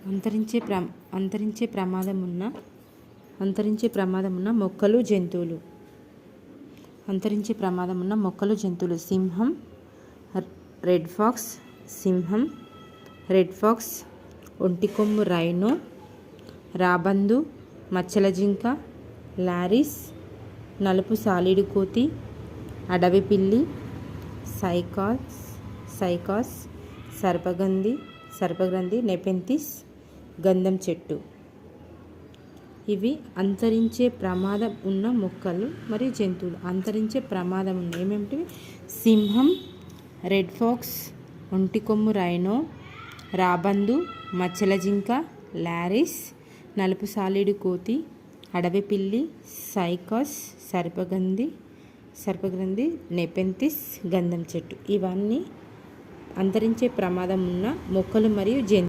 అంతరించే ప్రమాదం ఉన్న మొక్కలు జంతువులు. అంతరించే ప్రమాదం ఉన్న మొక్కలు జంతువులు. సింహం, రెడ్ ఫాక్స్, ఒంటికొమ్ము రైనో, రాబందు, మచ్చల జింక, లారిస్, నలుపు సాలీడు కోతి, అడవి పిల్లి, సైకాస్, సర్పగ్రంథి, నెపెంతిస్, గంధం చెట్టు. ఇవి అంతరించే ప్రమాదం ఉన్న మొక్కలు మరియు జంతువులు. అంతరించే ప్రమాదం ఉన్న ఏమేమిటివి? సింహం, రెడ్ ఫాక్స్, ఒంటికొమ్ము రైనో, రాబందు, మచ్చల జింక, లారిస్, నలుపు సాలీడు కోతి, అడవి పిల్లి, సైకాస్, సర్పగ్రంథి, నెపెంతిస్, గంధం చెట్టు. ఇవన్నీ అంతరించే ప్రమాదం ఉన్న మొక్కలు మరియు జంతువులు.